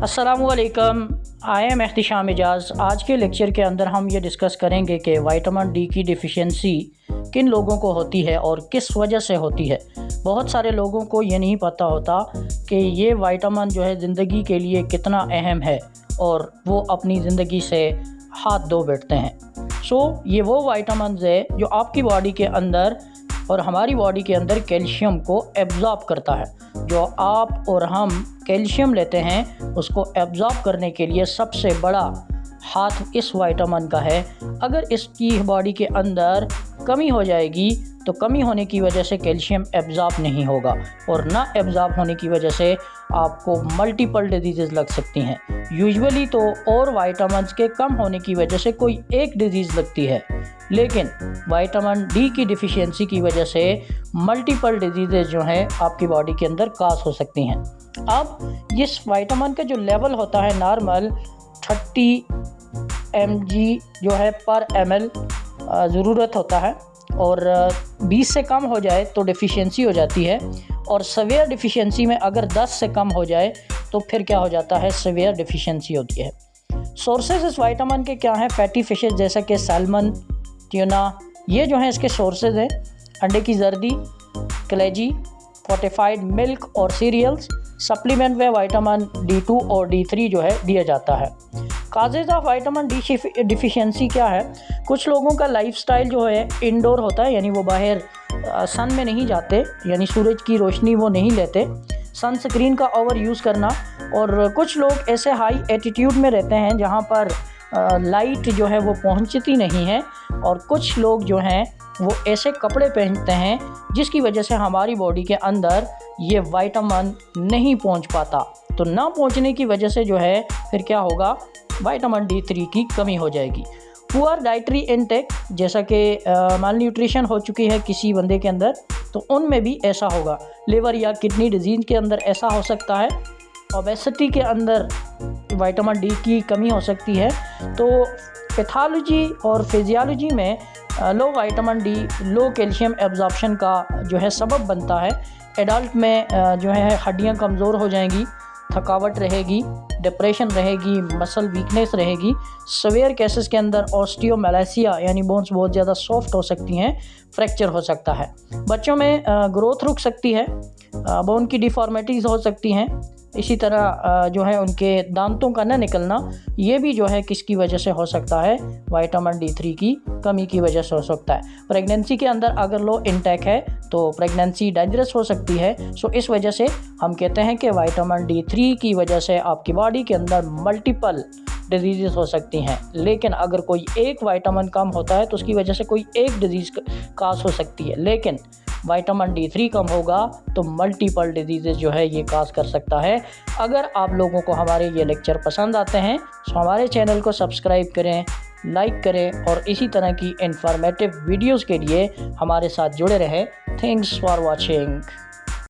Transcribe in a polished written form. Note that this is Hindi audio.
अस्सलामुअलैकुम। आई एम एहतिशाम एजाज़। आज के लेक्चर के अंदर हम ये डिस्कस करेंगे कि विटामिन डी की डिफ़िशियंसी किन लोगों को होती है और किस वजह से होती है। बहुत सारे लोगों को ये नहीं पता होता कि ये विटामिन जो है ज़िंदगी के लिए कितना अहम है और वो अपनी ज़िंदगी से हाथ धो बैठते हैं। ये वो विटामिन्स है जो आपकी बॉडी के अंदर और हमारी बॉडी के अंदर कैल्शियम को एब्ज़ॉर्ब करता है। जो आप और हम कैल्शियम लेते हैं उसको एब्ज़ॉर्ब करने के लिए सबसे बड़ा हाथ इस विटामिन का है। अगर इसकी बॉडी के अंदर कमी हो जाएगी तो कमी होने की वजह से कैल्शियम एब्ज़ॉर्ब नहीं होगा और ना एब्ज़ॉर्ब होने की वजह से आपको मल्टीपल डिजीज़ लग सकती हैं। यूजुअली तो और विटामिन्स के कम होने की वजह से कोई एक डिजीज़ लगती है, लेकिन विटामिन डी की डिफ़िशियंसी की वजह से मल्टीपल डिजीज़ जो हैं आपकी बॉडी के अंदर काज हो सकती हैं। अब इस विटामिन का जो लेवल होता है नॉर्मल 30 mg जो है पर ml ज़रूरत होता है और 20 से कम हो जाए तो डिफ़िशियंसी हो जाती है और सवेयर डिफ़िशियंसी में अगर 10 से कम हो जाए तो फिर क्या हो जाता है, सवेयर डिफ़िशियंसी होती है। सोर्सेज इस विटामिन के क्या हैं? फैटी फिशेस जैसा कि सैल्मन, ट्यूना, ये जो हैं इसके सोर्सेज हैं। अंडे की जर्दी, कलेजी, फोर्टिफाइड मिल्क और सीरियल्स। सप्लीमेंट में विटामिन D2 और D3 जो है दिया जाता है। काजेज ऑफ विटामिन डी डिफ़िशियंसी क्या है? कुछ लोगों का लाइफस्टाइल जो है इंडोर होता है, यानी वो बाहर सन में नहीं जाते, यानी सूरज की रोशनी वो नहीं लेते, सनस्क्रीन का ओवर यूज़ करना। और कुछ लोग ऐसे हाई एटीट्यूड में रहते हैं जहाँ पर लाइट जो है वो पहुँचती नहीं है। और कुछ लोग जो हैं वो ऐसे कपड़े पहनते हैं जिसकी वजह से हमारी बॉडी के अंदर ये विटामिन नहीं पहुंच पाता। तो ना पहुंचने की वजह से जो है फिर क्या होगा, विटामिन D3 की कमी हो जाएगी। पुअर डाइटरी इनटेक, जैसा कि माल न्यूट्रिशन हो चुकी है किसी बंदे के अंदर, तो उनमें भी ऐसा होगा। लिवर या किडनी डिजीज़ के अंदर ऐसा हो सकता है। ओबेसिटी के अंदर विटामिन डी की कमी हो सकती है। तो पैथोलॉजी और फिजियोलॉजी में लो विटामिन डी लो कैल्शियम एब्जॉर्प्शन का जो है सबब बनता है। एडल्ट में जो है हड्डियां कमज़ोर हो जाएंगी, थकावट रहेगी, डिप्रेशन रहेगी, मसल वीकनेस रहेगी। सवेयर केसेस के अंदर ऑस्टियोमेलासिया यानी बोन्स बहुत ज़्यादा सॉफ्ट हो सकती हैं, फ्रैक्चर हो सकता है। बच्चों में ग्रोथ रुक सकती है, बोन की डिफॉर्मिटीज़ हो सकती हैं। इसी तरह जो है उनके दांतों का न निकलना, ये भी जो है किसकी वजह से हो सकता है, विटामिन D3 की कमी की वजह से हो सकता है। प्रेगनेंसी के अंदर अगर लो इंटेक है तो प्रेगनेंसी डेंजरस हो सकती है। इस वजह से हम कहते हैं कि विटामिन D3 की वजह से आपकी बॉडी के अंदर मल्टीपल डिजीज़ हो सकती हैं। लेकिन अगर कोई एक विटामिन कम होता है तो उसकी वजह से कोई एक डिजीज़ काज हो सकती है, लेकिन विटामिन D3 कम होगा तो मल्टीपल डिजीज़ जो है ये काज कर सकता है। अगर आप लोगों को हमारे ये लेक्चर पसंद आते हैं तो हमारे चैनल को सब्सक्राइब करें, लाइक करें और इसी तरह की इंफॉर्मेटिव वीडियोज़ के लिए हमारे साथ जुड़े रहें। Thanks for watching.